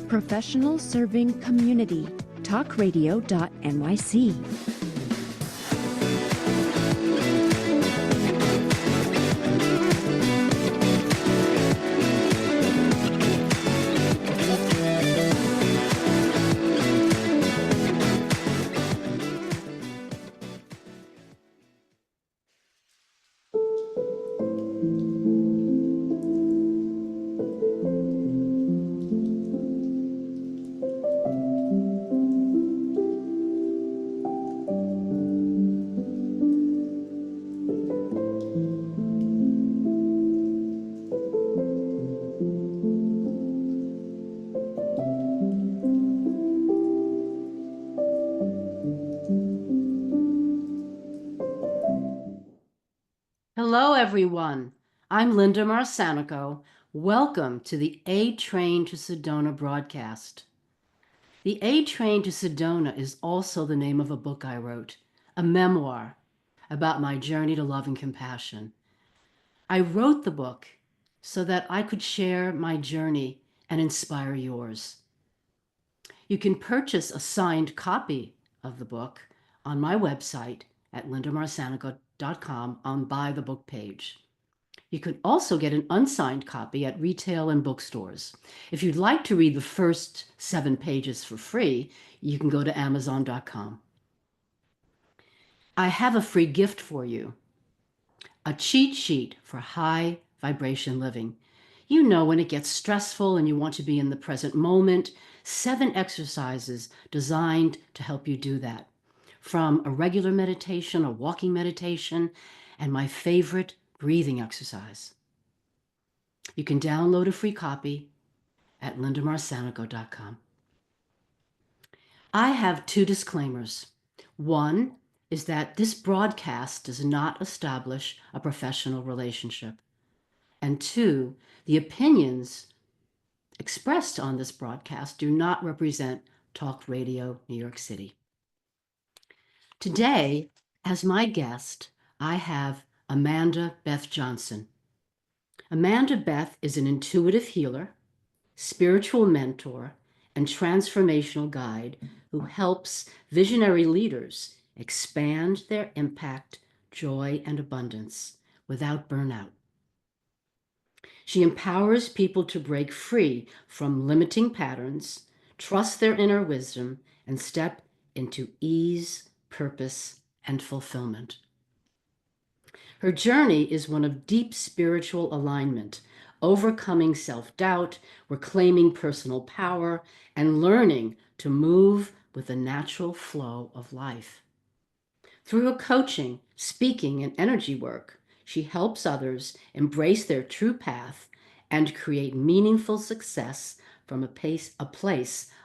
professional serving community, talkradio.nyc. Hello, everyone. I'm Linda Marsanico. Welcome to the A Train to Sedona broadcast. The A Train to Sedona is also the name of a book I wrote, a memoir about my journey to love and compassion. I wrote the book so that I could share my journey and inspire yours. You can purchase a signed copy of the book on my website at lindamarsanico.com on Buy the Book page. You can also get an unsigned copy at retail and bookstores. If you'd like to read the first 7 pages for free, you can go to amazon.com. I have a free gift for you, a cheat sheet for high vibration living. You know, when it gets stressful and you want to be in the present moment, 7 exercises designed to help you do that. From a regular meditation, a walking meditation, and my favorite breathing exercise. You can download a free copy at lindamarsanico.com. I have 2 disclaimers. One is that this broadcast does not establish a professional relationship. And 2, the opinions expressed on this broadcast do not represent Talk Radio New York City. Today, as my guest, I have Amanda Beth Johnson. Amanda Beth is an intuitive healer, spiritual mentor, and transformational guide who helps visionary leaders expand their impact, joy, and abundance without burnout. She empowers people to break free from limiting patterns, trust their inner wisdom, and step into ease, purpose, and fulfillment. Her journey is one of deep spiritual alignment, overcoming self-doubt, reclaiming personal power, and learning to move with the natural flow of life. Through her coaching, speaking, and energy work, she helps others embrace their true path and create meaningful success from a place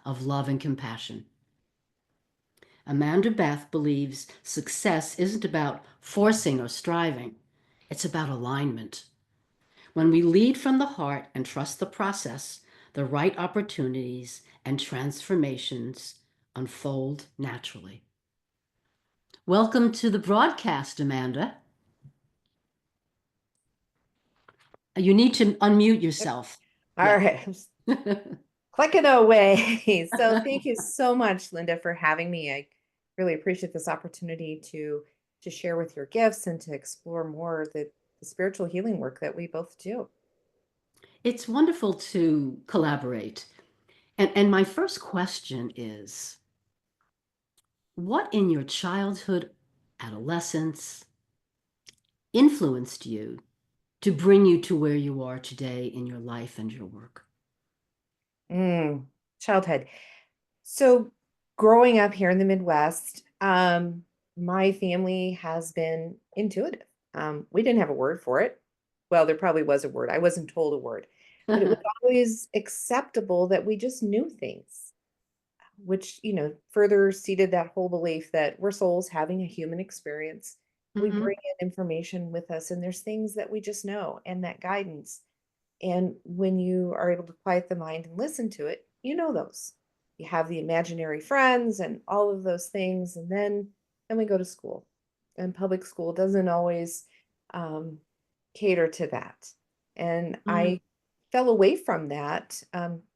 of love and compassion. Amanda Beth believes success isn't about forcing or striving. It's about alignment. When we lead from the heart and trust the process, the right opportunities and transformations unfold naturally. Welcome to the broadcast, Amanda. You need to unmute yourself. All right. Clicking away. So thank you so much, Linda, for having me. I really appreciate this opportunity to share with your gifts and to explore more the spiritual healing work that we both do. It's wonderful to collaborate. And my first question is, what in your childhood, adolescence, influenced you to bring you to where you are today in your life and your work? Childhood. So growing up here in the Midwest, my family has been intuitive. We didn't have a word for it. Well, there probably was a word. I wasn't told a word, but it was always acceptable that we just knew things, which, further seeded that whole belief that we're souls having a human experience. We bring in information with us, and there's things that we just know, and that guidance. And when you are able to quiet the mind and listen to it, you know those. You have the imaginary friends and all of those things. And then we go to school. And public school doesn't always cater to that. And I fell away from that,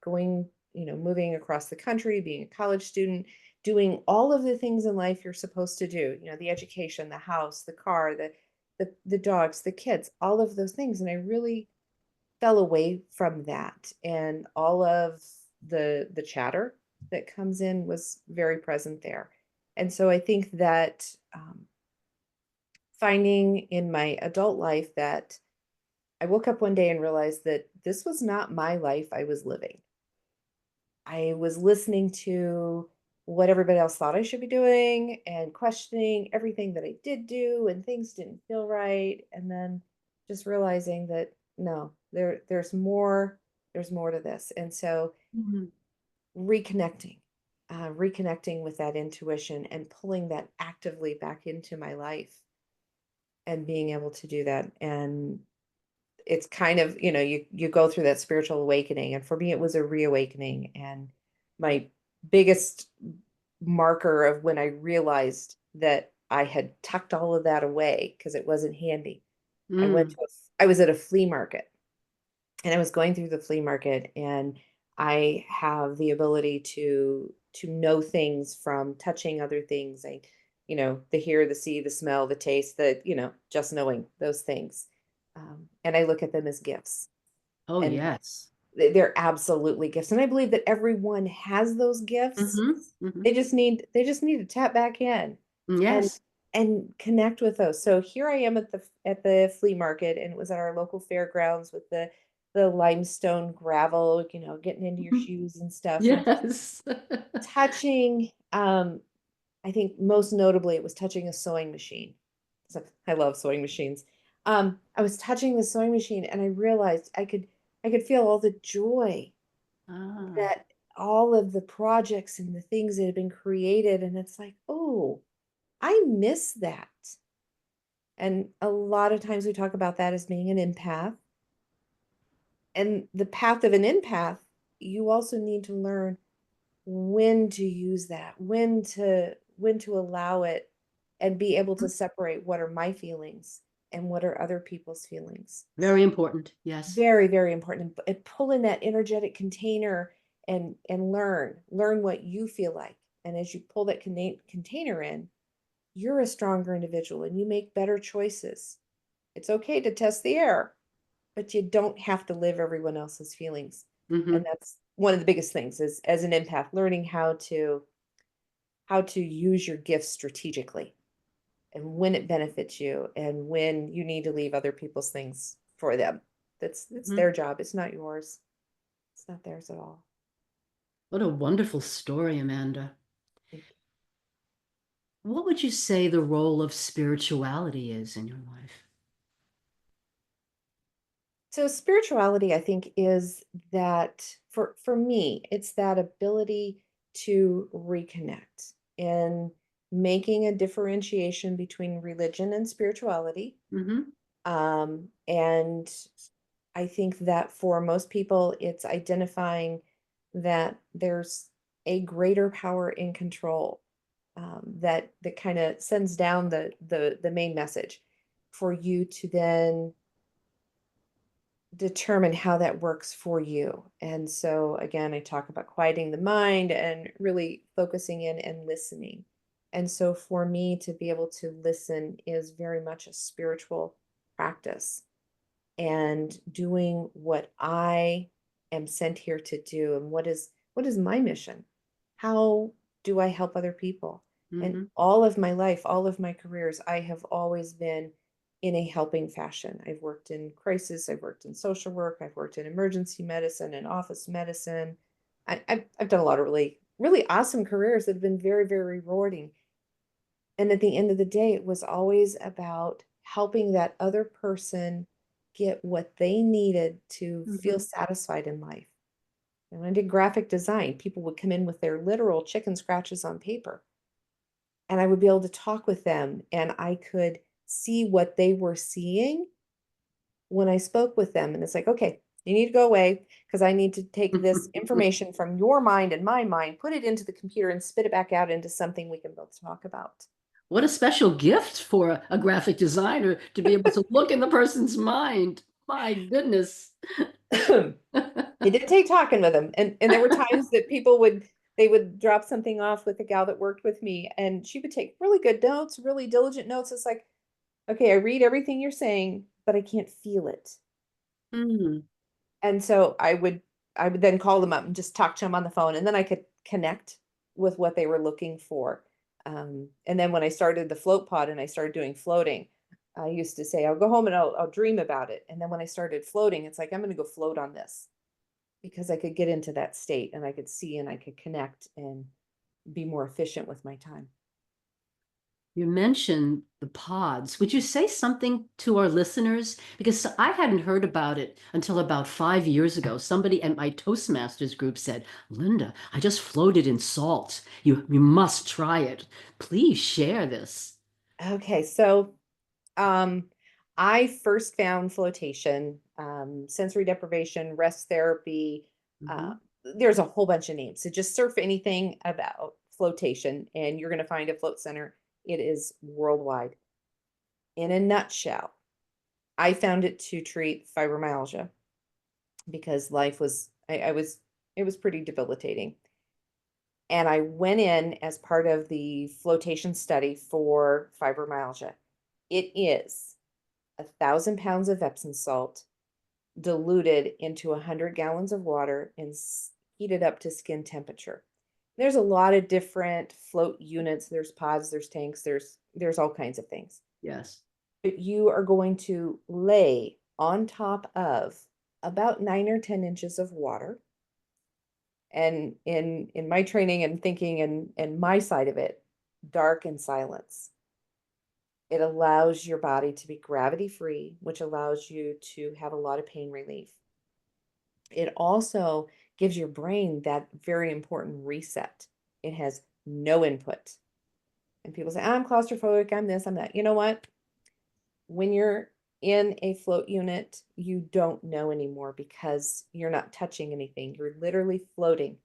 going moving across the country, being a college student, doing all of the things in life you're supposed to do, the education, the house, the car, the dogs, the kids, all of those things. And I really fell away from that. And all of the chatter that comes in was very present there. And so I think that finding in my adult life that I woke up one day and realized that this was not my life I was living. I was listening to what everybody else thought I should be doing and questioning everything that I did do, and things didn't feel right. And then just realizing that no, there's more to this. And so Mhm. reconnecting, reconnecting with that intuition and pulling that actively back into my life and being able to do that. And it's kind of, you go through that spiritual awakening. And for me, it was a reawakening. And my biggest marker of when I realized that I had tucked all of that away because it wasn't handy. Mm. I was at a flea market, and I was going through the flea market, and I have the ability to know things from touching other things. The hear, the see, the smell, the taste, just knowing those things. And I look at them as gifts, Oh, and yes. they're absolutely gifts. And I believe that everyone has those gifts. Hmm. Hmm. They just need to tap back in and Yes. and connect with those. So here I am at the flea market, and it was at our local fairgrounds with the limestone gravel, getting into your Mhm. shoes and stuff, and Yes. touching. I think most notably it was touching a sewing machine. So I love sewing machines. I was touching the sewing machine, and I realized I could feel all the joy Ah. that all of the projects and the things that had been created. And it's like, oh, I miss that. And a lot of times we talk about that as being an empath. And the path of an empath, you also need to learn when to use that, when to allow it, and be able to separate what are my feelings and what are other people's feelings. Very important. Yes. Very, very important. And pull in that energetic container and learn what you feel like. And as you pull that container in, you're a stronger individual and you make better choices. It's okay to test the air, but you don't have to live everyone else's feelings. And Hmm. that's one of the biggest things is as an empath, learning how to use your gifts strategically and when it benefits you and when you need to leave other people's things for them. It's Hmm. their job. It's not yours. It's not theirs at all. What a wonderful story, Amanda. Thank you. What would you say the role of spirituality is in your life? So spirituality, I think, is that for me, it's that ability to reconnect and making a differentiation between religion and spirituality. Hmm. And I think that for most people, it's identifying that there's a greater power in control, that kind of sends down the main message for you to then determine how that works for you. And so again, I talk about quieting the mind and really focusing in and listening. And so for me to be able to listen is very much a spiritual practice and doing what I am sent here to do. And what is my mission? How do I help other people? And Hmm. all of my life, all of my careers, I have always been in a helping fashion. I've worked in crisis, I've worked in social work, I've worked in emergency medicine and office medicine. I've done a lot of really, really awesome careers that have been very, very rewarding. And at the end of the day, it was always about helping that other person get what they needed to feel Hmm. satisfied in life. And when I did graphic design, people would come in with their literal chicken scratches on paper, and I would be able to talk with them, and I could see what they were seeing when I spoke with them. And it's like, okay, you need to go away because I need to take this information from your mind and my mind, put it into the computer, and spit it back out into something we can both talk about. What a special gift for a graphic designer to be able to look in the person's mind. My goodness. It did take talking with him. And there were times that they would drop something off with the gal that worked with me, and she would take really good notes, really diligent notes. It's like, okay, I read everything you're saying, but I can't feel it. Mm, And so I would then call them up and just talk to them on the phone, and then I could connect with what they were looking for. And then when I started the float pod and I started doing floating, I used to say, I'll go home and I'll dream about it. And then when I started floating, it's like, I'm going to go float on this, because I could get into that state and I could see and I could connect and be more efficient with my time. you mentioned the pods. Would you say something to our listeners? Because I hadn't heard about it until about 5 years ago. Somebody at my Toastmasters group said, Linda, I just floated in salt. You must try it. Please share this. Okay, so um, I first found flotation, sensory deprivation, rest therapy. Uh, Mhm. there's a whole bunch of names. So just surf anything about flotation and you're going to find a float center. It is worldwide. In a nutshell, I found it to treat fibromyalgia because life was, I was, it was pretty debilitating. And I went in as part of the flotation study for fibromyalgia. It is 1,000 pounds of Epsom salt diluted into 100 gallons of water and heated up to skin temperature. There's a lot of different float units. There's pods, there's tanks, there's all kinds of things. Yes. But you are going to lay on top of about 9 or 10 inches of water. And in my training and thinking and my side of it, dark and silence. It allows your body to be gravity free, which allows you to have a lot of pain relief. It also gives your brain that very important reset. It has no input. And people say, I'm claustrophobic, I'm this, I'm that. You know what? When you're in a float unit, you don't know anymore because you're not touching anything. You're literally floating.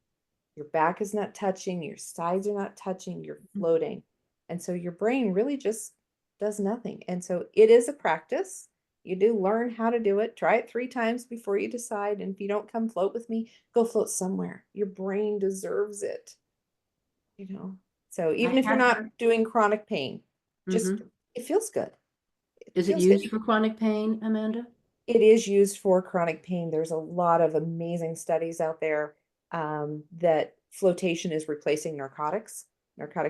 Your back is not touching, your sides are not touching, you're floating. And so your brain really just does nothing. And so it is a practice. You do learn how to do it. Try it 3 times before you decide. And if you don't come float with me, go float somewhere. Your brain deserves it, you know. So I even if you're had not heard. doing chronic pain, just Mhm. it feels good. It Is it feels good. used for chronic pain, Amanda? It is used for chronic pain. There's a lot of amazing studies out there that flotation is replacing narcotic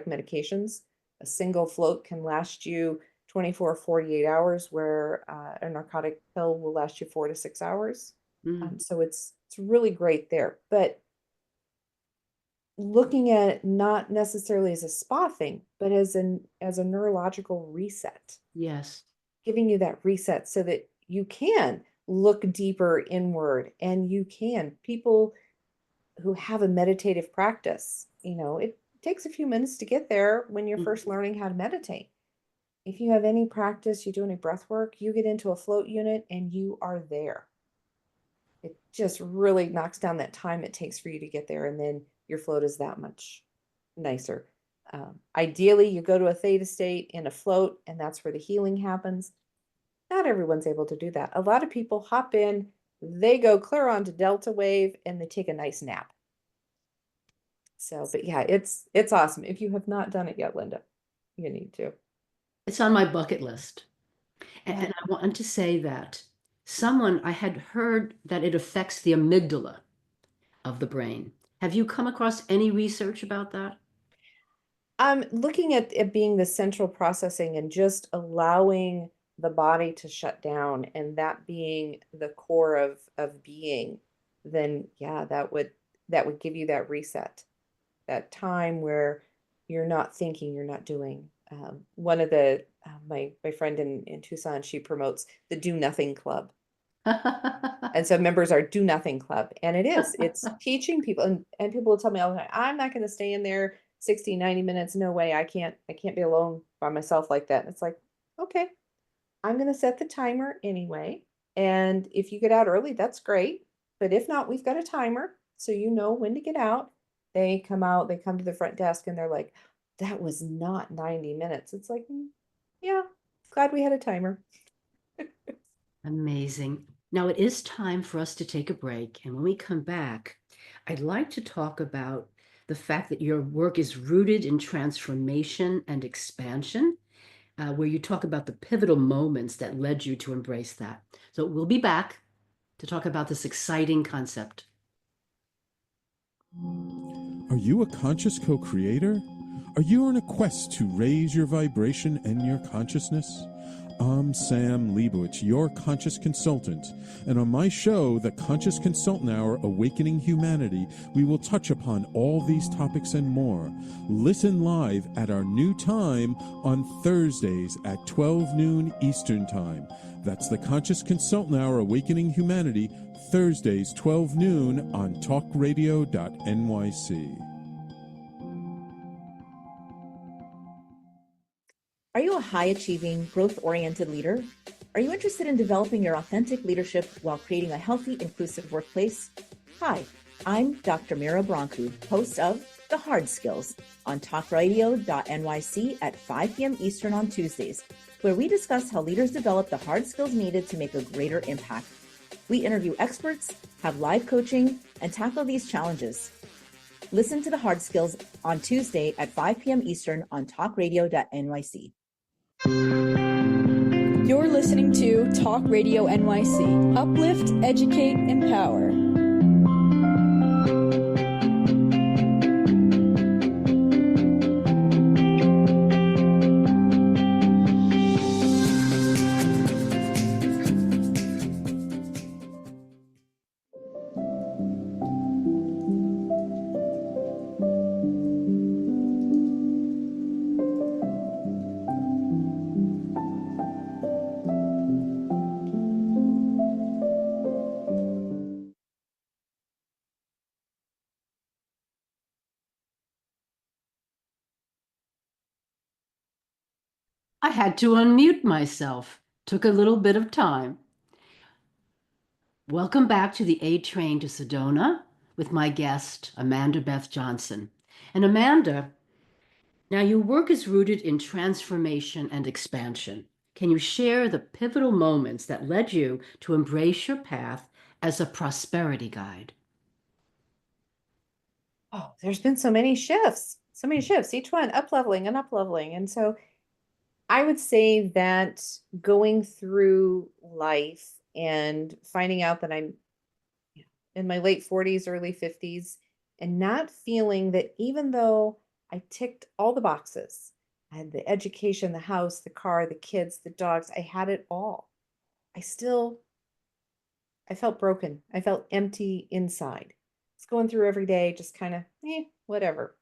medications. A single float can last you 24, 48 hours, where a narcotic pill will last you 4 to 6 hours. Mm. So it's really great there. But looking at it not necessarily as a spa thing, but as a neurological reset, Yes. giving you that reset so that you can look deeper inward and you can. People who have a meditative practice, it takes a few minutes to get there when you're first learning how to meditate. If you have any practice, you do any breath work, you get into a float unit and you are there. It just really knocks down that time it takes for you to get there, and then your float is that much nicer. Ideally, you go to a theta state in a float, and that's where the healing happens. Not everyone's able to do that. A lot of people hop in, they go clear onto delta wave, and they take a nice nap. So, but yeah, it's awesome. If you have not done it yet, Linda, you need to. It's on my bucket list. Yeah. And I want to say that I had heard that it affects the amygdala of the brain. Have you come across any research about that? I'm looking at it being the central processing and just allowing the body to shut down and that being the core of being, then yeah, that would give you that reset, that time where you're not thinking, you're not doing. One of the my friend in Tucson, she promotes the Do Nothing Club. And so members are Do Nothing Club. And it's teaching people, and people will tell me all the time, I'm not going to stay in there 60, 90 minutes. No way. I can't be alone by myself like that. And it's like, okay, I'm going to set the timer anyway. And if you get out early, that's great. But if not, we've got a timer. So you know when to get out. They come out, they come to the front desk and they're like, that was not 90 minutes. It's like, yeah, glad we had a timer. Amazing. Now it is time for us to take a break. And when we come back, I'd like to talk about the fact that your work is rooted in transformation and expansion, where you talk about the pivotal moments that led you to embrace that. So we'll be back to talk about this exciting concept. Are you a conscious co creator? Are you on a quest to raise your vibration and your consciousness? I'm Sam Leibowitz, your conscious consultant, and on my show, The Conscious Consultant Hour Awakening Humanity, we will touch upon all these topics and more. Listen live at our new time on Thursdays at 12 noon Eastern Time. That's The Conscious Consultant Hour Awakening Humanity, Thursdays 12 noon on talkradio.nyc. Are you a high-achieving, growth-oriented leader? Are you interested in developing your authentic leadership while creating a healthy, inclusive workplace? Hi, I'm Dr. Mira Brancu, host of The Hard Skills on talkradio.nyc at 5 p.m. Eastern on Tuesdays, where we discuss how leaders develop the hard skills needed to make a greater impact. We interview experts, have live coaching, and tackle these challenges. Listen to The Hard Skills on Tuesday at 5 p.m. Eastern on talkradio.nyc. You're listening to Talk Radio NYC. Uplift, educate, empower. I had to unmute myself. Took a little bit of time. Welcome back to the A Train to Sedona with my guest, Amanda Beth Johnson. And Amanda, now your work is rooted in transformation and expansion. Can you share the pivotal moments that led you to embrace your path as a prosperity guide? Oh, there's been so many shifts, each one up-leveling and up-leveling. And so I would say that going through life and finding out that I'm in my late 40s, early 50s, and not feeling that even though I ticked all the boxes, I had the education, the house, the car, the kids, the dogs, I had it all. I felt broken. I felt empty inside. It's going through every day, just kind of, whatever.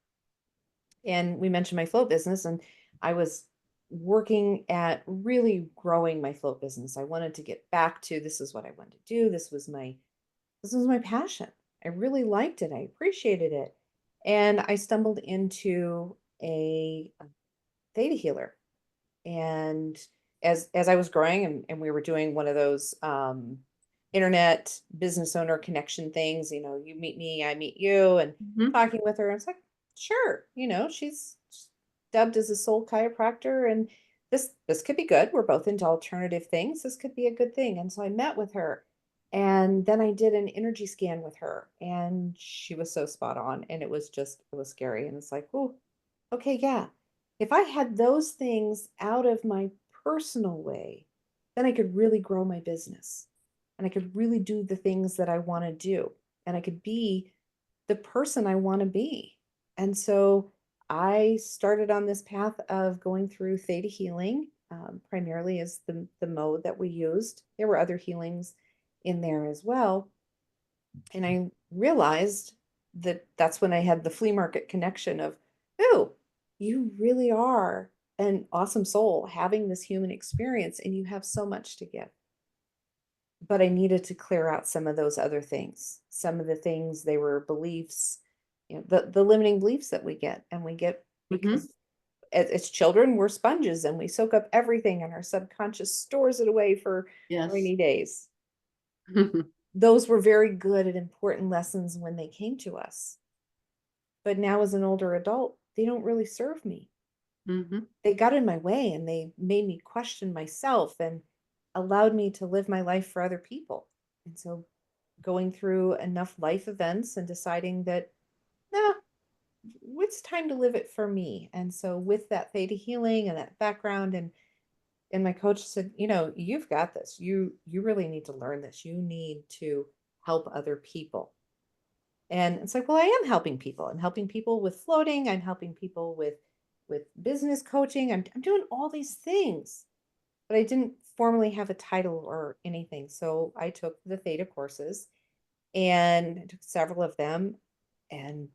And we mentioned my float business, and I was working at really growing my float business. I wanted to get back to this is what I wanted to do. This was my passion. I really liked it. I appreciated it. And I stumbled into a theta healer. And as I was growing and we were doing one of those internet business owner connection things, you meet me, I meet you, and talking with her, I was like, sure, she's dubbed as a soul chiropractor, and this could be good. We're both into alternative things. This could be a good thing. And so I met with her, and then I did an energy scan with her, and she was so spot on. And it was scary. And it's like, oh, okay, yeah. If I had those things out of my personal way, then I could really grow my business, and I could really do the things that I want to do, and I could be the person I want to be. And so I started on this path of going through theta healing, primarily as the mode that we used. There were other healings in there as well. And I realized that that's when I had the flea market connection of, oh, you really are an awesome soul having this human experience, and you have so much to give. But I needed to clear out some of those other things. Some of the things, they were beliefs, the limiting beliefs that we get because as children, we're sponges and we soak up everything, and our subconscious stores it away for rainy days. Those were very good and important lessons when they came to us. But now as an older adult, they don't really serve me. They got in my way, and they made me question myself and allowed me to live my life for other people. And so going through enough life events and deciding that, nah, it's time to live it for me. And so with that theta healing and that background, and my coach said, you've got this. You really need to learn this. You need to help other people. And it's like, well, I am helping people. I'm helping people with floating. I'm helping people with business coaching. I'm doing all these things, but I didn't formally have a title or anything. So I took the theta courses and I took several of them, and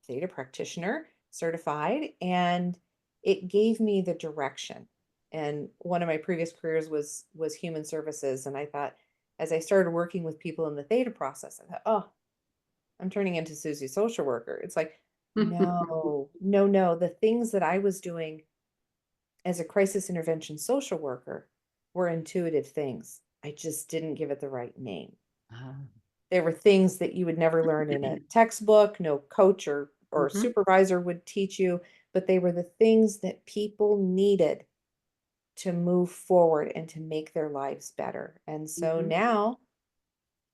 theta practitioner certified, and it gave me the direction. And one of my previous careers was human services, and I thought, as I started working with people in the theta process, I thought, oh, I'm turning into Susie social worker. It's like, no, no, no. The things that I was doing as a crisis intervention social worker were intuitive things. I just didn't give it the right name. Ah. There were things that you would never learn in a textbook, no coach or Mhm. supervisor would teach you, but they were the things that people needed to move forward and to make their lives better. And so Mhm. now,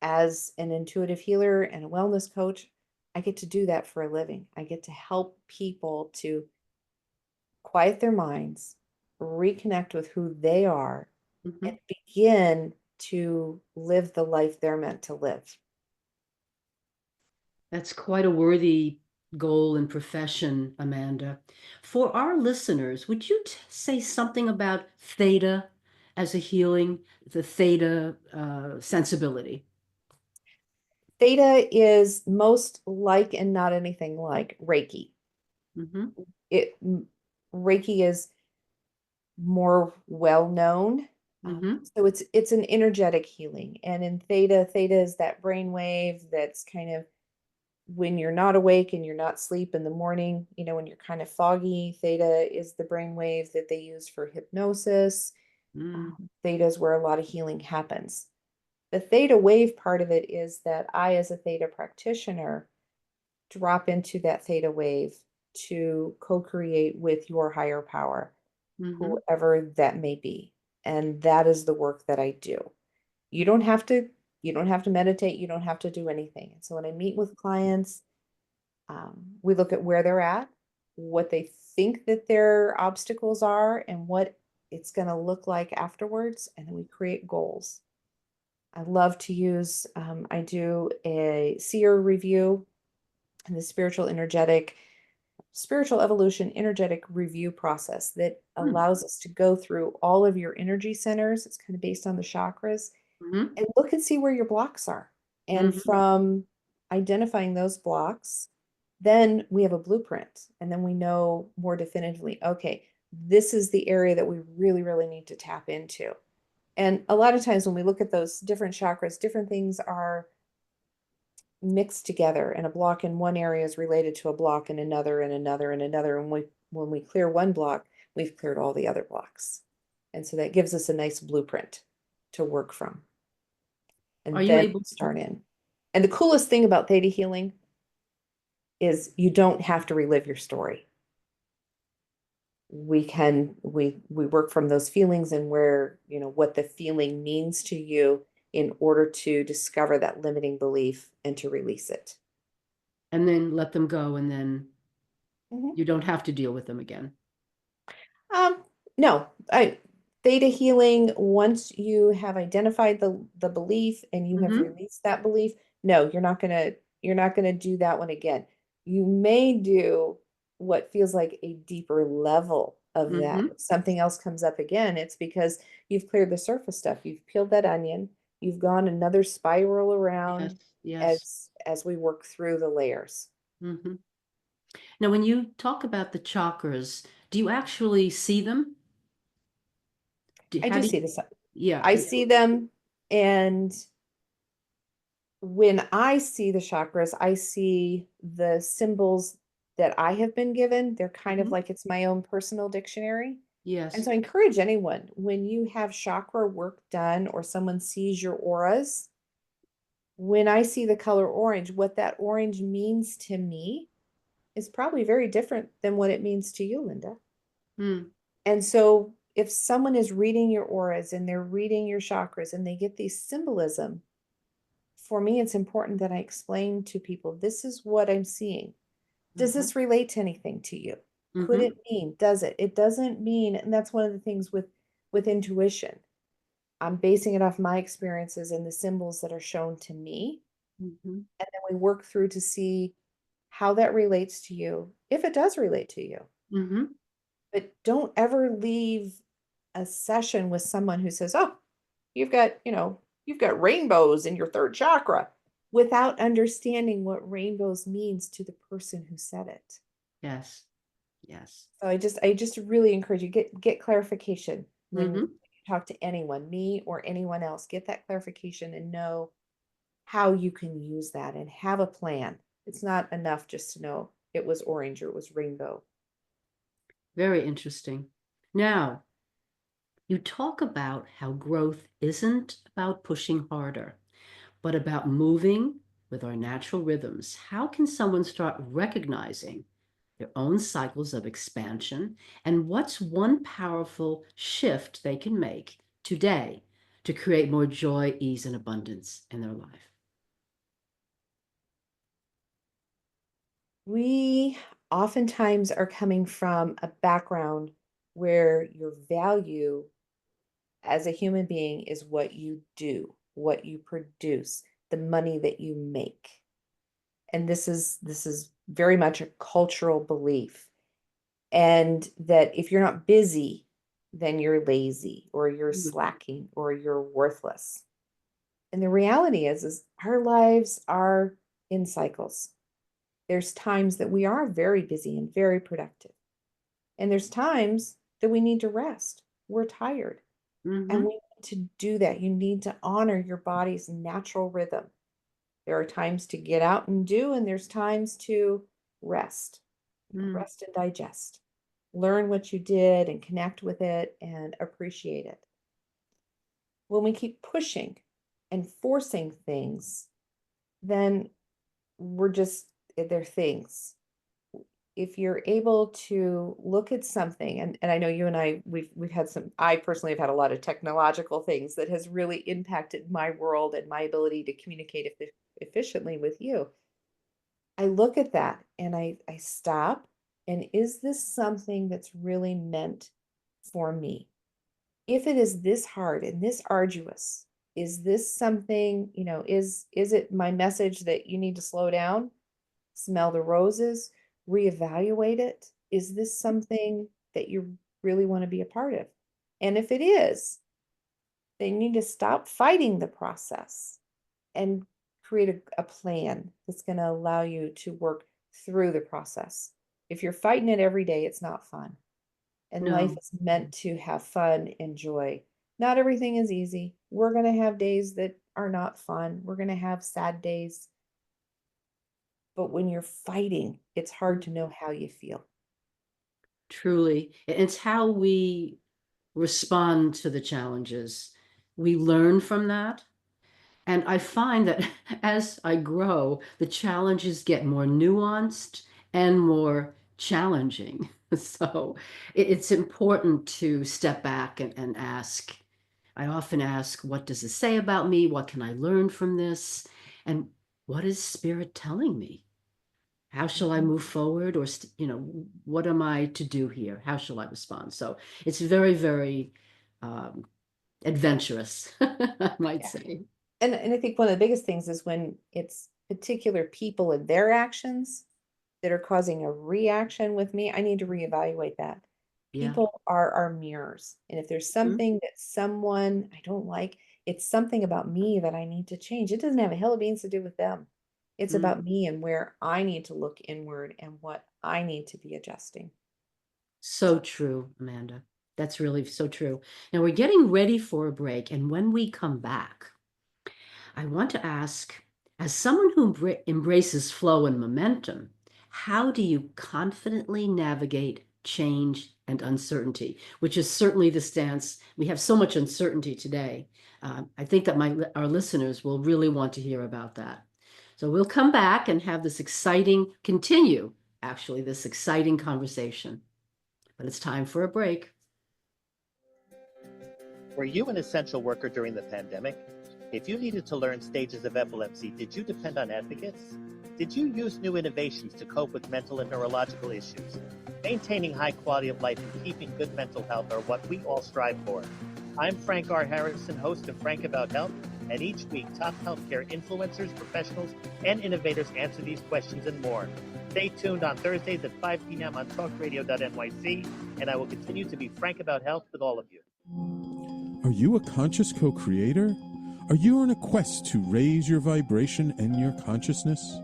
as an intuitive healer and a wellness coach, I get to do that for a living. I get to help people to quiet their minds, reconnect with who they are, and Mhm. begin to live the life they're meant to live. That's quite a worthy goal and profession, Amanda. For our listeners, would you say something about theta as a healing, the theta sensibility? Theta is most like and not anything like Reiki. Mm-hmm. It Reiki is more well known. Mm-hmm. So it's an energetic healing. And in theta is that brain wave that's kind of when you're not awake and you're not asleep in the morning, when you're kind of foggy. Theta is the brain wave that they use for hypnosis. Mm. Theta is where a lot of healing happens. The theta wave part of it is that I, as a theta practitioner, drop into that theta wave to co-create with your higher power, Mm-hmm. whoever that may be. And that is the work that I do. You don't have to, you don't have to meditate, you don't have to do anything. And so when I meet with clients, we look at where they're at, what they think that their obstacles are, and what it's going to look like afterwards. And then we create goals. I love to use, I do a seer review and the spiritual evolution energetic review process that allows us to go through all of your energy centers. It's kind of based on the chakras, Mm-hmm. and look and see where your blocks are. And Mm-hmm. from identifying those blocks, then we have a blueprint, and then we know more definitively, okay, this is the area that we really, really need to tap into. And a lot of times when we look at those different chakras, different things are mixed together, and a block in one area is related to a block in another and another and another. And when we clear one block, we've cleared all the other blocks. And so that gives us a nice blueprint to work from. Are And you then able to? start in. And the coolest thing about theta healing is you don't have to relive your story. We work from those feelings and where, what the feeling means to you in order to discover that limiting belief and to release it. And then let them go, and then Mhm. you don't have to deal with them again. No, theta healing, once you have identified the belief and you have Mm-hmm. released that belief, no, you're not gonna do that one again. You may do what feels like a deeper level of that. Mm-hmm. If something else comes up again, it's because you've cleared the surface stuff. You've peeled that onion, you've gone another spiral Yes. around Yes. as we work through the layers. Mm-hmm. Now, when you talk about the chakras, do you actually see them? I How do do you? see this. Yeah. I see them, and when I see the chakras, I see the symbols that I have been given. They're kind of Mhm. like it's my own personal dictionary. And Yes. so I encourage anyone, when you have chakra work done or someone sees your auras, when I see the color orange, what that orange means to me is probably very different than what it means to you, Linda. Mm. And so if someone is reading your auras and they're reading your chakras and they get these symbolism, for me, it's important that I explain to people, this is what I'm seeing. Does this relate to anything to you? Could it mean, does it? It doesn't mean, and that's one of the things with intuition. I'm basing it off my experiences and the symbols that are shown to me. And then we work through to see how that relates to you, if it does relate to you. But don't ever leave a session with someone who says, oh, you've got rainbows in your third chakra, without understanding what rainbows means to the person who said it. Yes. Yes. So I just really encourage you, get clarification when you talk to anyone, me or anyone else. Get that clarification and know how you can use that and have a plan. It's not enough just to know it was orange or it was rainbow. Very interesting. Now, you talk about how growth isn't about pushing harder, but about moving with our natural rhythms. How can someone start recognizing their own cycles of expansion, and what's one powerful shift they can make today to create more joy, ease, and abundance in their life? We oftentimes are coming from a background where your value as a human being is what you do, what you produce, the money that you make. And this is very much a cultural belief. And that if you're not busy, then you're lazy or you're slacking or you're worthless. And the reality is our lives are in cycles. There's times that we are very busy and very productive. And there's times that we need to rest. We're tired. And we need to do that. You need to honor your body's natural rhythm. There are times to get out and do, and there's times to rest. Rest and digest. Learn what you did and connect with it and appreciate it. When we keep pushing and forcing things, then they're things. If you're able to look at something, and I know you and we've had I personally have had a lot of technological things that has really impacted my world and my ability to communicate efficiently with you. I look at that and I stop, and is this something that's really meant for me? If it is this hard and this arduous, is this something, is it my message that you need to slow down, smell the roses, reevaluate it? Is this something that you really want to be a part of? And if it is, then you need to stop fighting the process and create a plan that's going to allow you to work through the process. If you're fighting it every day, it's not fun. And life is meant to have fun and joy. Not everything is easy. We're going to have days that are not fun. We're going to have sad days. But when you're fighting, it's hard to know how you feel. Truly. It's how we respond to the challenges. We learn from that. And I find that as I grow, the challenges get more nuanced and more challenging. So it's important to step back and ask. I often ask, what does this say about me? What can I learn from this? And what is Spirit telling me? How shall I move forward? Or, what am I to do here? How shall I respond? So it's very, very adventurous, I might say. And I think one of the biggest things is when it's particular people and their actions that are causing a reaction with me, I need to reevaluate that. People are our mirrors. And if there's something that someone I don't like, it's something about me that I need to change. It doesn't have a hill of beans to do with them. It's about me and where I need to look inward and what I need to be adjusting. So true, Amanda. That's really so true. Now we're getting ready for a break. And when we come back, I want to ask, as someone who embraces flow and momentum, how do you confidently navigate change and uncertainty, which is certainly the stance. We have so much uncertainty today. I think that our listeners will really want to hear about that. So we'll come back and have this exciting conversation. But it's time for a break. Were you an essential worker during the pandemic? If you needed to learn stages of epilepsy, did you depend on advocates? Did you use new innovations to cope with mental and neurological issues? Maintaining high quality of life and keeping good mental health are what we all strive for. I'm Frank R. Harrison, host of Frank About Health, and each week top healthcare influencers, professionals, and innovators answer these questions and more. Stay tuned on Thursdays at 5 p.m. on talkradio.nyc, and I will continue to be frank about health with all of you. Are you a conscious co-creator? Are you on a quest to raise your vibration and your consciousness?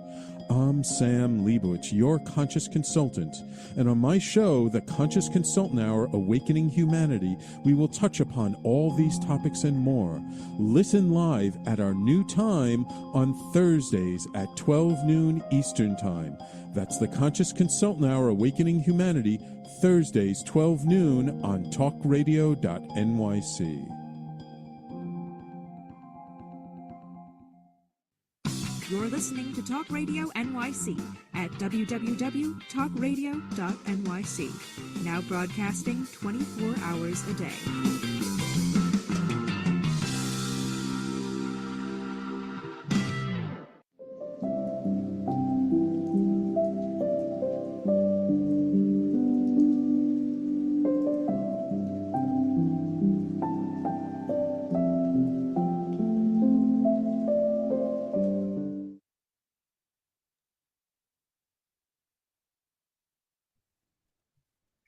I'm Sam Leibowitz, your conscious consultant, and on my show, The Conscious Consultant Hour, Awakening Humanity, we will touch upon all these topics and more. Listen live at our new time on Thursdays at 12 noon Eastern Time. That's The Conscious Consultant Hour, Awakening Humanity, Thursdays 12 noon on talkradio.nyc. You're listening to Talk Radio NYC at www.talkradio.nyc. Now broadcasting 24 hours a day.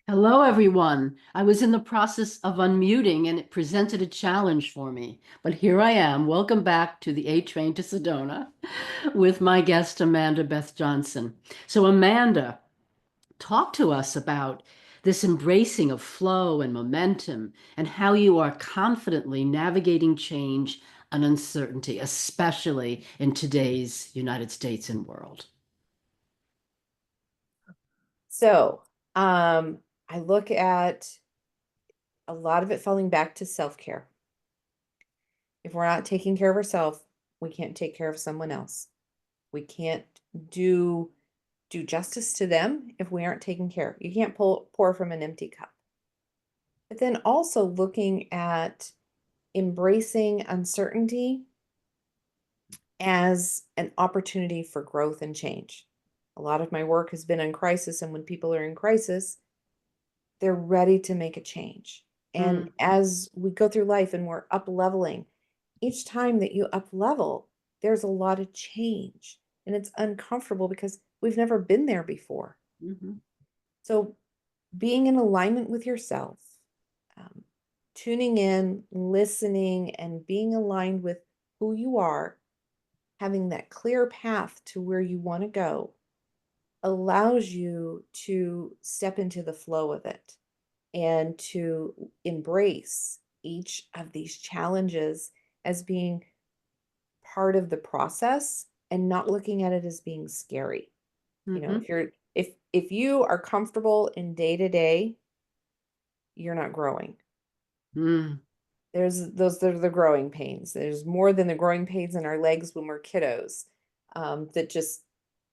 Hello, everyone. I was in the process of unmuting and it presented a challenge for me, but here I am. Welcome back to the A Train to Sedona with my guest, Amanda Beth Johnson. So Amanda, talk to us about this embracing of flow and momentum and how you are confidently navigating change and uncertainty, especially in today's United States and world. So, I look at a lot of it falling back to self-care. If we're not taking care of ourselves, we can't take care of someone else. We can't do justice to them if we aren't taking care. You can't pour from an empty cup. But then also looking at embracing uncertainty as an opportunity for growth and change. A lot of my work has been on crisis, and when people are in crisis, they're ready to make a change. And as we go through life and we're up leveling, each time that you up level, there's a lot of change, and it's uncomfortable because we've never been there before. So being in alignment with yourself, tuning in, listening, and being aligned with who you are, having that clear path to where you want to go, allows you to step into the flow of it and to embrace each of these challenges as being part of the process and not looking at it as being scary. You know, if you are comfortable in day to day, you're not growing. There's the growing pains. There's more than the growing pains in our legs when we're kiddos. That just,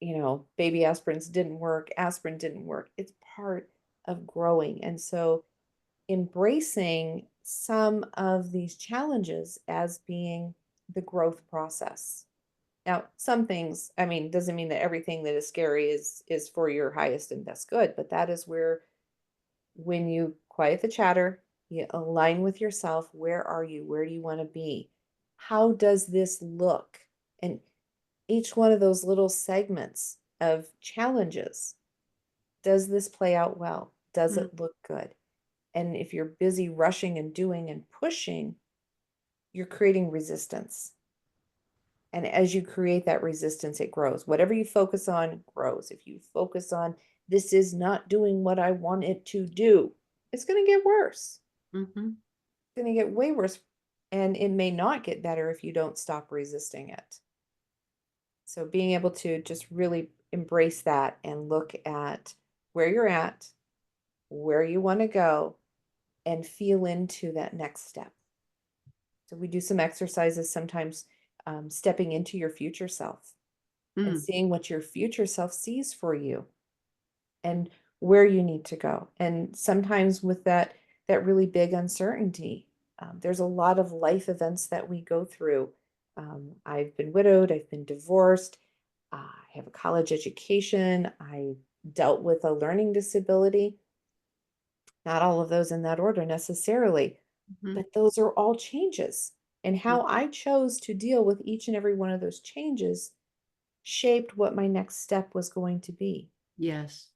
baby aspirins didn't work, aspirin didn't work. It's part of growing. And so embracing some of these challenges as being the growth process. Now, some things, doesn't mean that everything that is scary is for your highest and best good, but that is where, when you quiet the chatter, you align with yourself. Where are you? Where do you want to be? How does this look? And each one of those little segments of challenges, does this play out well? Does it look good? And if you're busy rushing and doing and pushing, you're creating resistance. And as you create that resistance, it grows. Whatever you focus on grows. If you focus on, this is not doing what I want it to do, it's going to get worse. It's going to get way worse. And it may not get better if you don't stop resisting it. So being able to just really embrace that and look at where you're at, where you want to go, and feel into that next step. So we do some exercises, sometimes stepping into your future self and seeing what your future self sees for you and where you need to go. And sometimes with that really big uncertainty, there's a lot of life events that we go through I've been widowed, I've been divorced, I have a college education, I dealt with a learning disability. Not all of those in that order necessarily, Mhm. but those are all changes. And how Mhm. I chose to deal with each and every one of those changes shaped what my next step was going to be. Yes.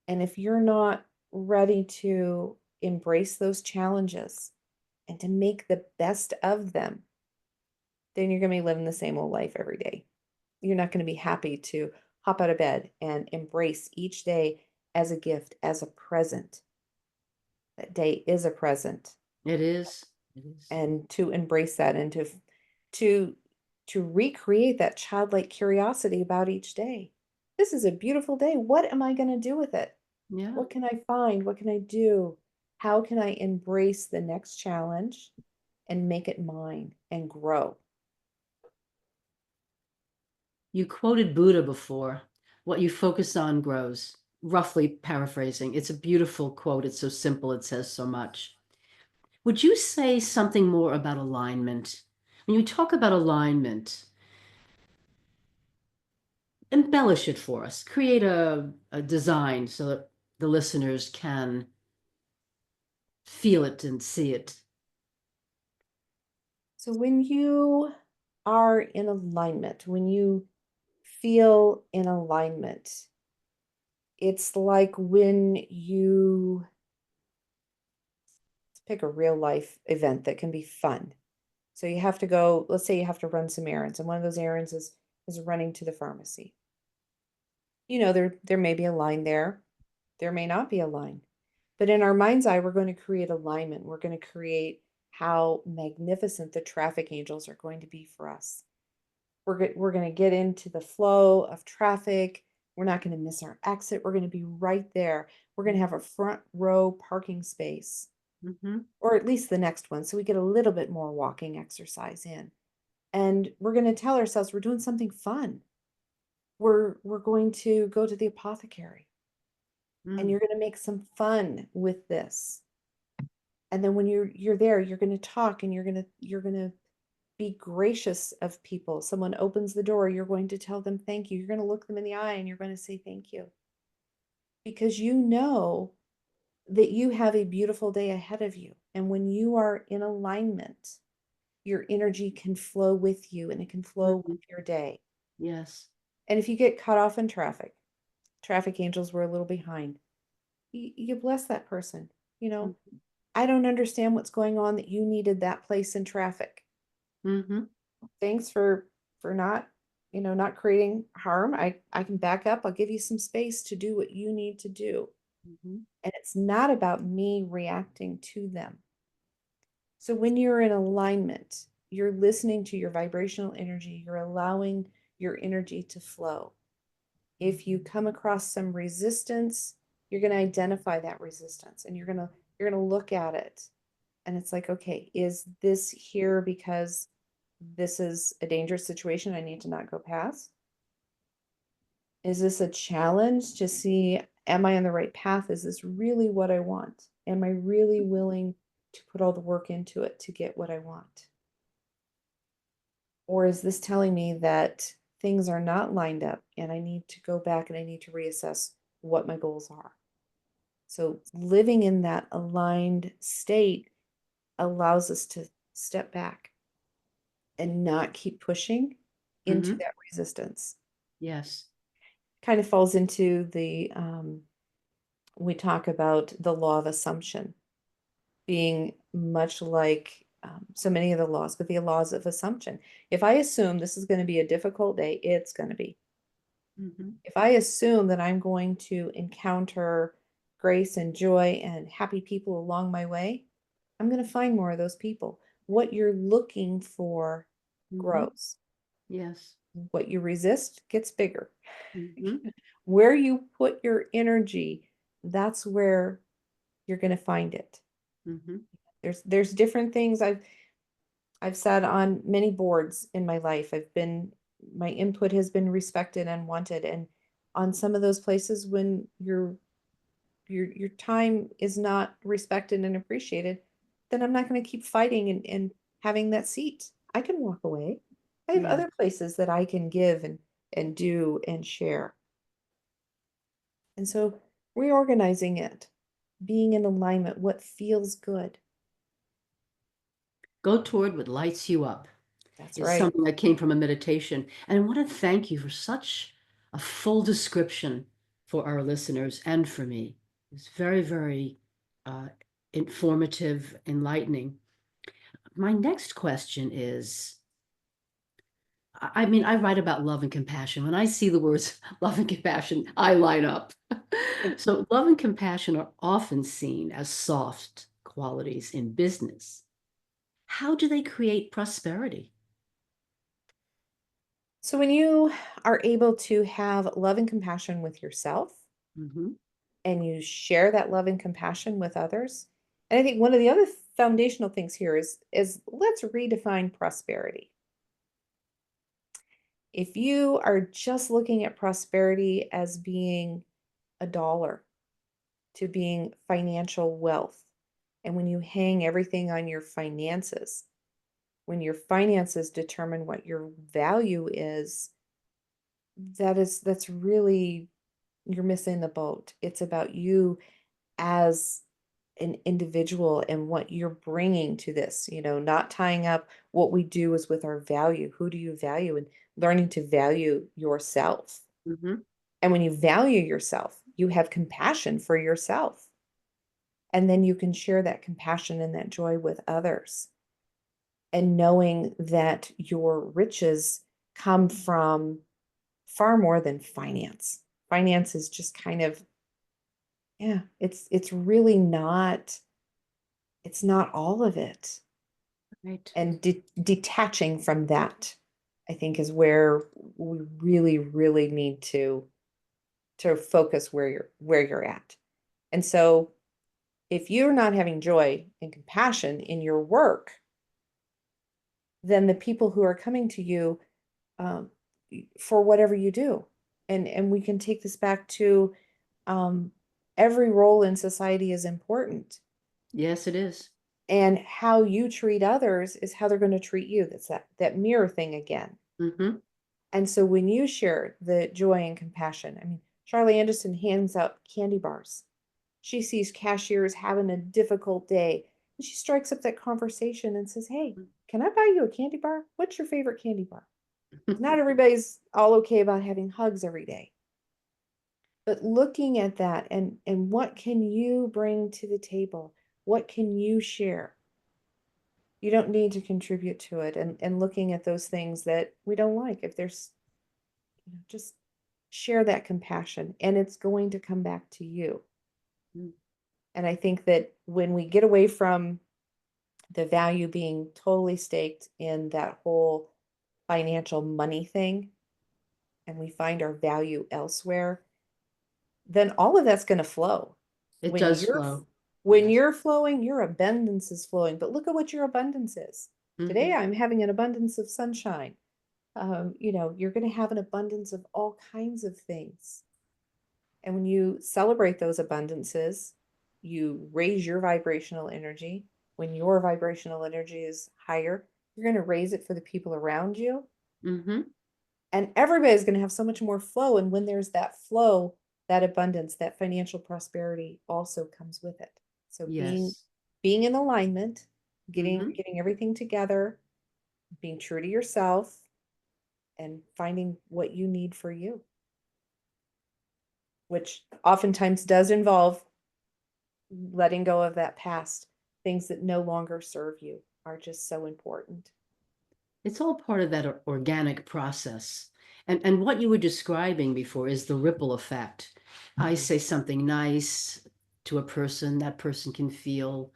And if you're not ready to embrace those challenges and to make the best of them, then you're going to be living the same old life every day. You're not going to be happy to hop out of bed and embrace each day as a gift, as a present. That day is a present. It is. It is. And to embrace that and to to recreate that childlike curiosity about each day. This is a beautiful day. What am I going to do with it? Yeah. What can I find? What can I do? How can I embrace the next challenge and make it mine and grow? You quoted Buddha before. What you focus on grows. Roughly paraphrasing. It's a beautiful quote. It's so simple. It says so much. Would you say something more about alignment? When you talk about alignment, embellish it for us. Create a design so that the listeners can feel it and see it. So when you are in alignment, when you feel in alignment, it's like when you pick a real life event that can be fun. So you have to go, let's say you have to run some errands, and one of those errands is running to the pharmacy. You know, there may be a line there, there may not be a line. But in our mind's eye, we're going to create alignment. We're going to create how magnificent the traffic angels are going to be for us. We're going to get into the flow of traffic. We're not going to miss our exit. We're going to be right there. We're going to have a front row parking space, Mm-hmm. or at least the next one, so we get a little bit more walking exercise in. And we're going to tell ourselves we're doing something fun. We're going to go to the apothecary, and you're going to make some fun with this. And then when you're there, you're going to talk, and you're going to be gracious of people. Someone opens the door, you're going to tell them thank you. You're going to look them in the eye and you're going to say thank you. Because you know that you have a beautiful day ahead of you. And when you are in alignment, your energy can flow with you and it can flow Mm-hmm. with your day. Yes. And if you get caught off in traffic angels were a little behind, you bless that person. You know, I don't understand what's going on that you needed that place in traffic. Mm-hmm. Thanks for not, not creating harm. I can back up. I'll give you some space to do what you need to do. Mm-hmm. And it's not about me reacting to them. So when you're in alignment, you're listening to your vibrational energy, you're allowing your energy to flow. If you come across some resistance, you're going to identify that resistance, and you're going to look at it, and it's like, okay, is this here because this is a dangerous situation I need to not go past? Is this a challenge to see, am I on the right path? Is this really what I want? Am I really willing to put all the work into it to get what I want? Or is this telling me that things are not lined up and I need to go back and I need to reassess what my goals are? So living in that aligned state allows us to step back and not keep pushing into Mm-hmm. that resistance. Yes. Kind of falls into the, we talk about the law of assumption being much like so many of the laws, but the laws of assumption. If I assume this is going to be a difficult day, it's going to be. Mm-hmm. If I assume that I'm going to encounter grace and joy and happy people along my way, I'm going to find more of those people. What you're looking for Mm-hmm. grows. Yes. What you resist gets bigger. Mm-hmm. Where you put your energy, that's where you're going to find it. Mm-hmm. There's different things I've sat on many boards in my life. My input has been respected and wanted. And on some of those places when your time is not respected and appreciated, then I'm not going to keep fighting and having that seat. I can walk away. I have Yeah. other places that I can give and do and share. And so reorganizing it, being in alignment, what feels good. Go toward what lights you up. That's Is right. something that came from a meditation. And I want to thank you for such a full description for our listeners and for me. It's very, very uh, informative, enlightening. My next question is, I mean, I write about love and compassion. When I see the words love and compassion, I light up. So love and compassion are often seen as soft qualities in business. How do they create prosperity? So when you are able to have love and compassion with yourself Mhm. and you share that love and compassion with others, and I think one of the other foundational things here is let's redefine prosperity. If you are just looking at prosperity as being a dollar, to being financial wealth, and when you hang everything on your finances, when your finances determine what your value is, that's really, you're missing the boat. It's about you as an individual and what you're bringing to this, not tying up what we do is with our value. Who do you value? And learning to value yourself. Mhm. And when you value yourself, you have compassion for yourself. And then you can share that compassion and that joy with others. And knowing that your riches come from far more than finance. Finance is just kind of, yeah, it's really not, it's not all of it. Right. And detaching from that, I think, is where we really, really need to focus where you're at. And so if you're not having joy and compassion in your work, then the people who are coming to you um, for whatever you do, and we can take this back to um, every role in society is important, Yes, it is. and how you treat others is how they're going to treat you. That's that mirror thing again. Mm-hmm. And so when you share the joy and compassion, I mean, Charlie Anderson hands out candy bars. She sees cashiers having a difficult day, and she strikes up that conversation and says, "Hey, can I buy you a candy bar? What's your favorite candy bar?" Not everybody's all okay about having hugs every day. But looking at that and what can you bring to the table? What can you share? You don't need to contribute to it, and looking at those things that we don't like. If there's, just share that compassion and it's going to come back to you. Mm. And I think that when we get away from the value being totally staked in that whole financial money thing, and we find our value elsewhere, then all of that's going to flow. It When does you're flow. when Yes. you're flowing, your abundance is flowing. But look at what your abundance is. Today, Mm-hmm. I'm having an abundance of sunshine. You're going to have an abundance of all kinds of things. And when you celebrate those abundances, you raise your vibrational energy. When your vibrational energy is higher, you're going to raise it for the people around you. Mm-hmm. And everybody's going to have so much more flow. And when there's that flow, that abundance, that financial prosperity also comes with it. So being Yes. being in alignment, Mm-hmm. getting everything together, being true to yourself, and finding what you need for you, which oftentimes does involve letting go of that past. Things that no longer serve you are just so important. It's all part of that organic process. And what you were describing before is the ripple effect. I say something nice to a person, that person can feel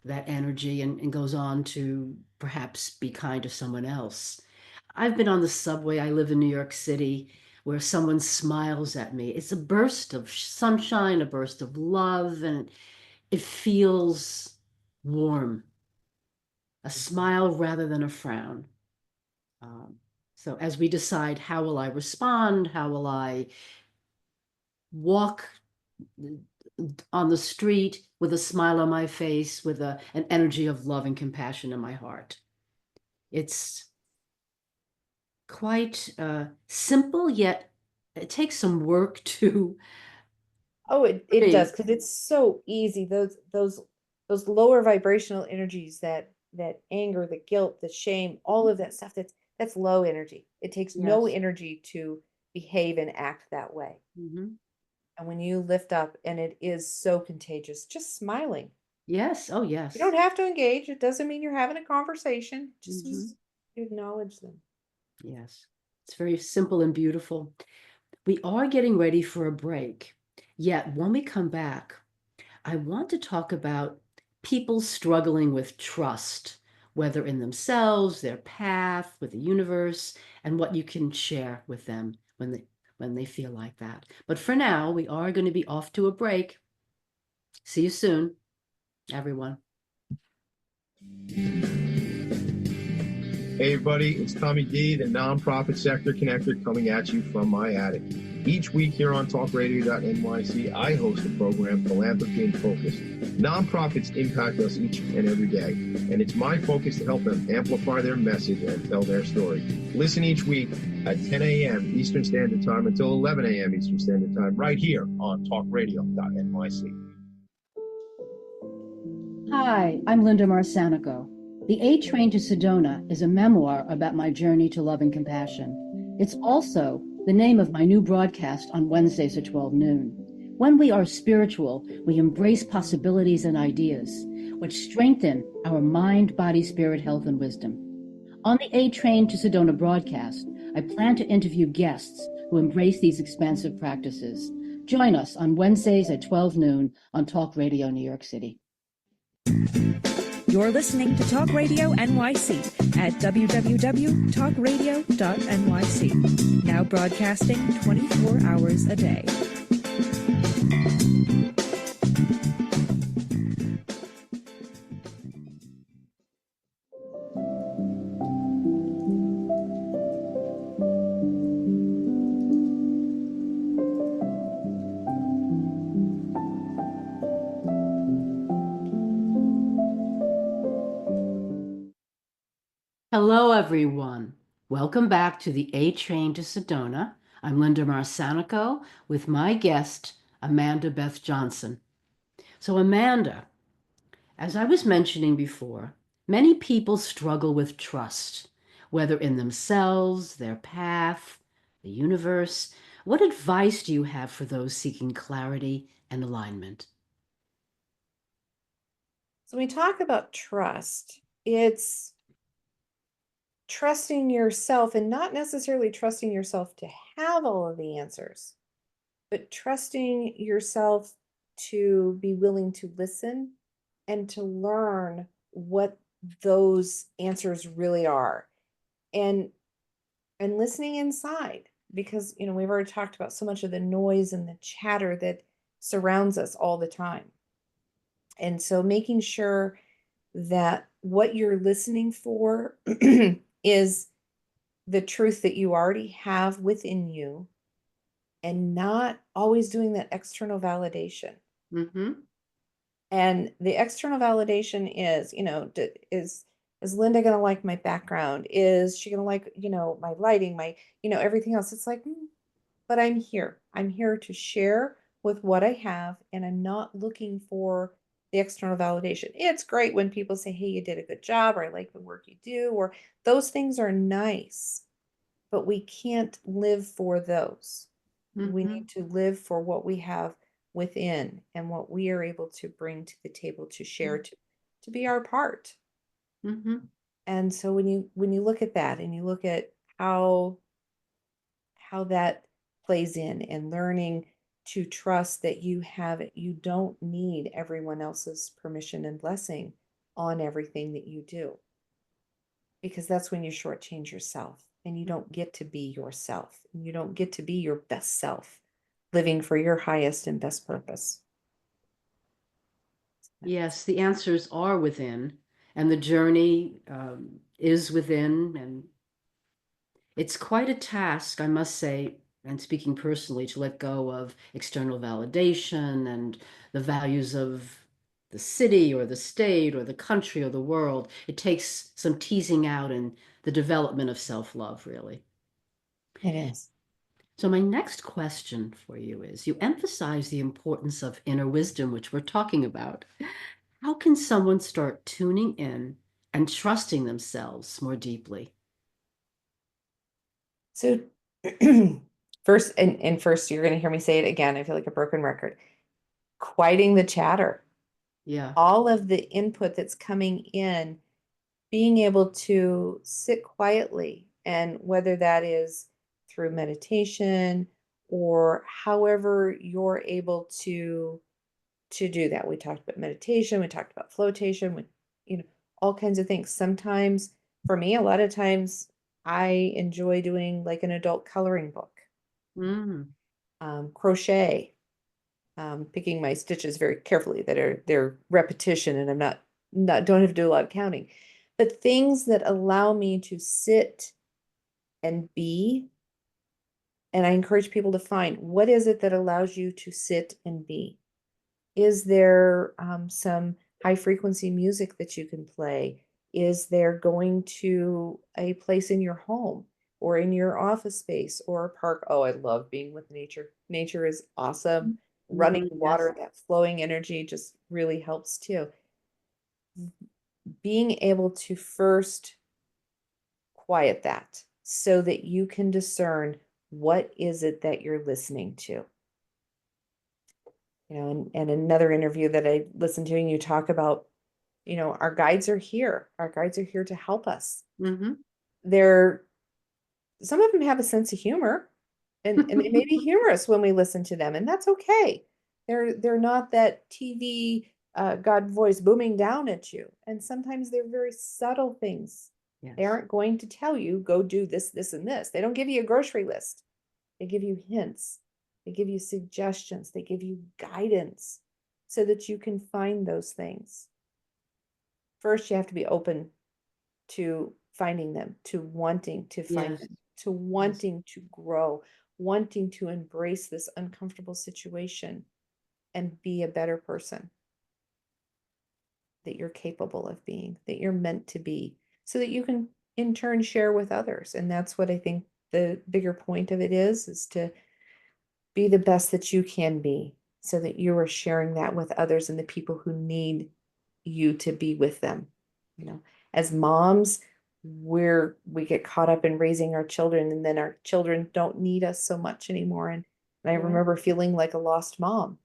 that energy and goes on to perhaps be kind to someone else. I've been on the subway. I live in New York City where someone smiles at me. It's a burst of sunshine, a burst of love, and it feels warm, a smile rather than a frown. Um, so as we decide, how will I respond? How will I walk on the street with a smile on my face, with an energy of love and compassion in my heart? It's quite simple, yet it takes some work to Oh, it me. does, because it's so easy. Those lower vibrational energies, that anger, the guilt, the shame, all of that stuff, that's low energy. It takes no Yes. energy to behave and act that way. Hmm. And when you lift up, and it is so contagious, just smiling. Yes. Oh, You yes. don't have to engage. It doesn't mean you're having a conversation. It just Hmm. means you acknowledge them. Yes. It's very simple and beautiful. We are getting ready for a break. Yet when we come back, I want to talk about people struggling with trust, whether in themselves, their path, with the universe, and what you can share with them when they feel like that. But for now, we are going to be off to a break. See you soon, everyone. Hey everybody, it's Tommy D, the nonprofit sector connector, coming at you from my attic. Each week here on talkradio.nyc, I host a program, Philanthropy in Focus. Nonprofits impact us each and every day, and it's my focus to help them amplify their message and tell their story. Listen each week at 10 a.m. Eastern Standard Time until 11 a.m. Eastern Standard Time, right here on talkradio.nyc. Hi, I'm Linda Marsanico. The A Train to Sedona is a memoir about my journey to love and compassion. It's also the name of my new broadcast on Wednesdays at 12 noon. When we are spiritual, we embrace possibilities and ideas, which strengthen our mind, body, spirit, health, and wisdom. On the A Train to Sedona broadcast, I plan to interview guests who embrace these expansive practices. Join us on Wednesdays at 12 noon on Talk Radio New York City. You're listening to Talk Radio NYC at www.talkradio.nyc. Now broadcasting 24 hours a day. Hello, everyone. Welcome back to the A Train to Sedona. I'm Linda Marsanico with my guest, Amanda Beth Johnson. So, Amanda, as I was mentioning before, many people struggle with trust, whether in themselves, their path, the universe. What advice do you have for those seeking clarity and alignment? So when we talk about trust, it's trusting yourself, and not necessarily trusting yourself to have all of the answers, but trusting yourself to be willing to listen and to learn what those answers really are. And listening inside, because we've already talked about so much of the noise and the chatter that surrounds us all the time. And so making sure that what you're listening for is the truth that you already have within you, and not always doing that external validation. Mm-hmm. And the external validation is, is Linda going to like my background? Is she going to like, my lighting, my, everything else? It's like, but I'm here. I'm here to share with what I have, and I'm not looking for the external validation. It's great when people say, hey, you did a good job, or I like the work you do, or those things are nice, but we can't live for those. We Mm-hmm. need to live for what we have within, and what we are able to bring to the table, to share, to be our part. Mm-hmm. And so when you look at that, and you look at how that plays in, and learning to trust that you have it, you don't need everyone else's permission and blessing on everything that you do, because that's when you shortchange yourself, and you don't get to be yourself, and you don't get to be your best self, living for your highest and best purpose. Yes, the answers are within, and the journey is within, and it's quite a task, I must say, and speaking personally, to let go of external validation and the values of the city or the state or the country or the world. It takes some teasing out and the development of self-love, really. It is. So my next question for you is, you emphasize the importance of inner wisdom, which we're talking about. How can someone start tuning in and trusting themselves more deeply? So first, and first, you're going to hear me say it again. I feel like a broken record. Quieting the chatter. Yeah. All of the input that's coming in, being able to sit quietly, and whether that is through meditation or however you're able to do that. We talked about meditation, we talked about flotation, all kinds of things. Sometimes, for me, a lot of times I enjoy doing like an adult coloring book, Mm. crochet, picking my stitches very carefully that are they're repetition, and I'm not don't have to do a lot of counting, but things that allow me to sit and be. And I encourage people to find, what is it that allows you to sit and be? Is there some high frequency music that you can play? Is there going to a place in your home or in your office space or a park? Oh, I love being with nature. Nature is awesome. Running water, Yes. that flowing energy just really helps too. Being able to first quiet that so that you can discern, what is it that you're listening to? And another interview that I listened to, and you talk about, our guides are here. Our guides are here to help us. Mm-hmm. They're Some of them have a sense of humor, and they may be humorous when we listen to them, and that's okay. They're not that TV God voice booming down at you. And sometimes they're very subtle things. Yes. They aren't going to tell you, go do this, this, and this. They don't give you a grocery list. They give you hints. They give you suggestions. They give you guidance so that you can find those things. First, you have to be open to finding them, to wanting to find Yes. them, to wanting to grow, wanting to embrace this uncomfortable situation and be a better person that you're capable of being, that you're meant to be, so that you can in turn share with others. And that's what I think the bigger point of it is to be the best that you can be, so that you are sharing that with others and the people who need you to be with them. As moms, we get caught up in raising our children, and then our children don't need us so much anymore. And I remember feeling like a lost mom.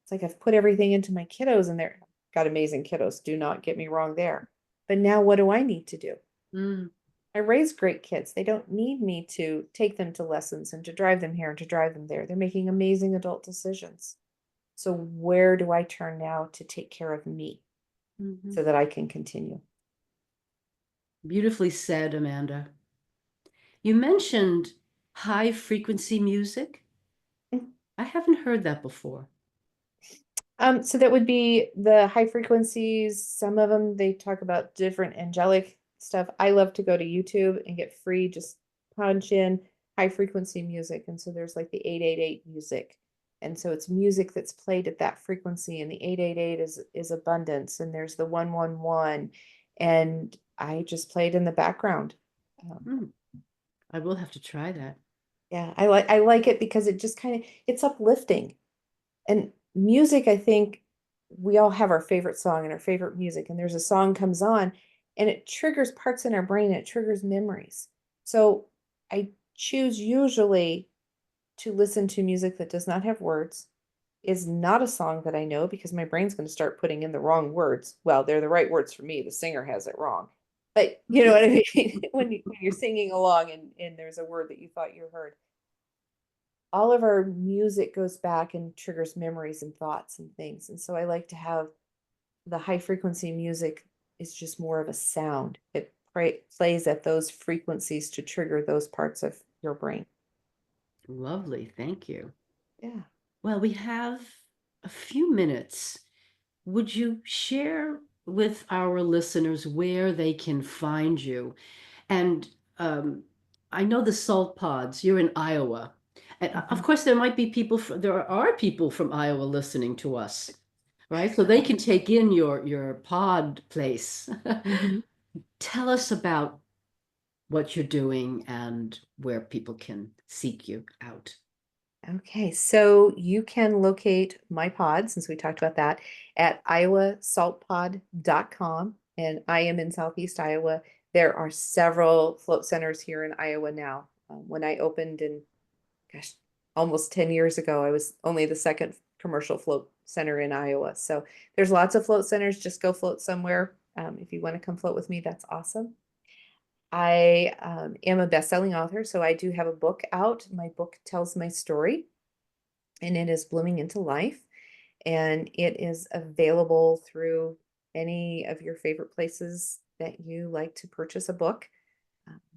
It's like, I've put everything into my kiddos, and they're got amazing kiddos. Do not get me wrong there. But now what do I need to do? Mm. I raise great kids. They don't need me to take them to lessons and to drive them here and to drive them there. They're making amazing adult decisions. So where do I turn now to take care of me Mm-hmm. so that I can continue? Beautifully said, Amanda. You mentioned high frequency music. I haven't heard that before. So that would be the high frequencies. Some of them, they talk about different angelic stuff. I love to go to YouTube and get free, just punch in high frequency music. And so there's like the 888 music. And so it's music that's played at that frequency. And the 888 is abundance. And there's the 111. And I just played in the background. I will have to try that. Yeah, I like it because it just it's uplifting. And music, I think we all have our favorite song and our favorite music, and there's a song comes on and it triggers parts in our brain, and it triggers memories. So I choose usually to listen to music that does not have words, is not a song that I know, because my brain's going to start putting in the wrong words. Well, they're the right words for me. The singer has it wrong. But you know what I mean? When you're singing along and there's a word that you thought you heard. All of our music goes back and triggers memories and thoughts and things. And so I like to have the high frequency music is just more of a sound. It plays at those frequencies to trigger those parts of your brain. Lovely. Thank you. Yeah. Well, we have a few minutes. Would you share with our listeners where they can find you? And I know the salt pods, you're in Iowa. And of course, there are people from Iowa listening to us, right? So they can take in your pod place. Tell us about what you're doing and where people can seek you out? Okay, so you can locate my pod, since we talked about that, at iowasaltpod.com. And I am in Southeast Iowa. There are several float centers here in Iowa now. When I opened in, gosh, almost 10 years ago, I was only the second commercial float center in Iowa. So there's lots of float centers. Just go float somewhere. If you want to come float with me, that's awesome. I am a best-selling author, so I do have a book out. My book tells my story, and it is Blooming into Life, and it is available through any of your favorite places that you like to purchase a book.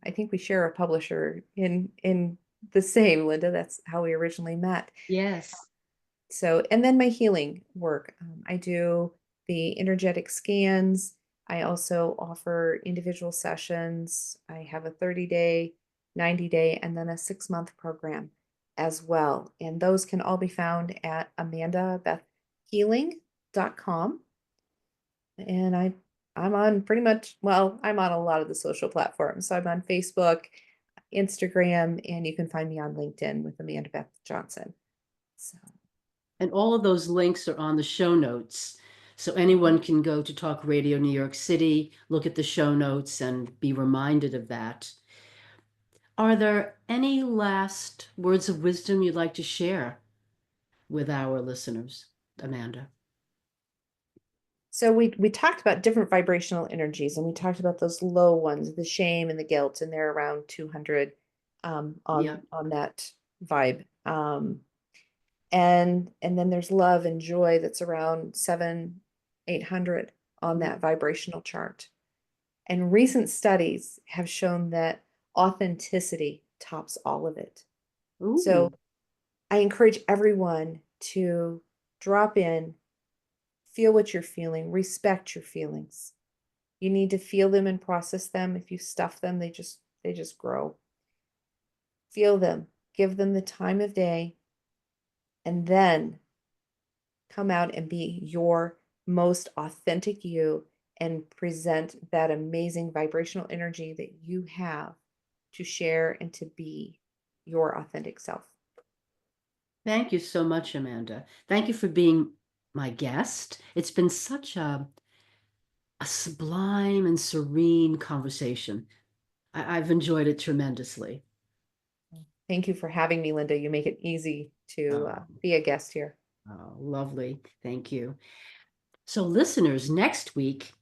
I think we share a publisher in the same, Linda. That's how we originally met. Yes. So, and then my healing work. I do the energetic scans. I also offer individual sessions. I have a 30-day, 90-day, and then a 6-month program as well. And those can all be found at amandabethhealing.com. And I'm on pretty much, well, I'm on a lot of the social platforms. So I'm on Facebook, Instagram, and you can find me on LinkedIn with Amanda Beth Johnson. So. And all of those links are on the show notes. So anyone can go to Talk Radio New York City, look at the show notes, and be reminded of that. Are there any last words of wisdom you'd like to share with our listeners, Amanda? So we talked about different vibrational energies, and we talked about those low ones, the shame and the guilt, and they're around 200 on that vibe. And then there's love and joy that's around 700-800 on that vibrational chart. And recent studies have shown that authenticity tops all of it. Ooh. So I encourage everyone to drop in, feel what you're feeling, respect your feelings. You need to feel them and process them. If you stuff them, they just grow. Feel them, give them the time of day, and then come out and be your most authentic you and present that amazing vibrational energy that you have to share and to be your authentic self. Thank you so much, Amanda. Thank you for being my guest. It's been such a sublime and serene conversation. I've enjoyed it tremendously. Thank you for having me, Linda. You make it easy to be a guest here. Oh, lovely. Thank you. So listeners, next week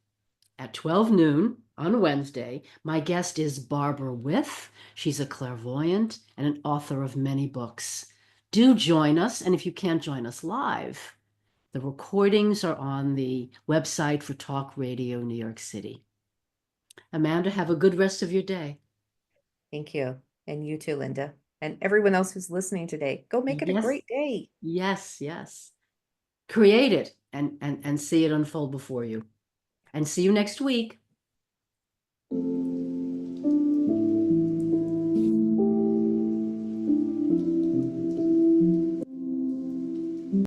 at 12 noon on Wednesday, my guest is Barbara With. She's a clairvoyant and an author of many books. Do join us, and if you can't join us live, the recordings are on the website for Talk Radio New York City. Amanda, have a good rest of your day. Thank you. And you too, Linda. And everyone else who's listening today, go make it a great day. Yes, yes. Create it and see it unfold before you. And see you next week.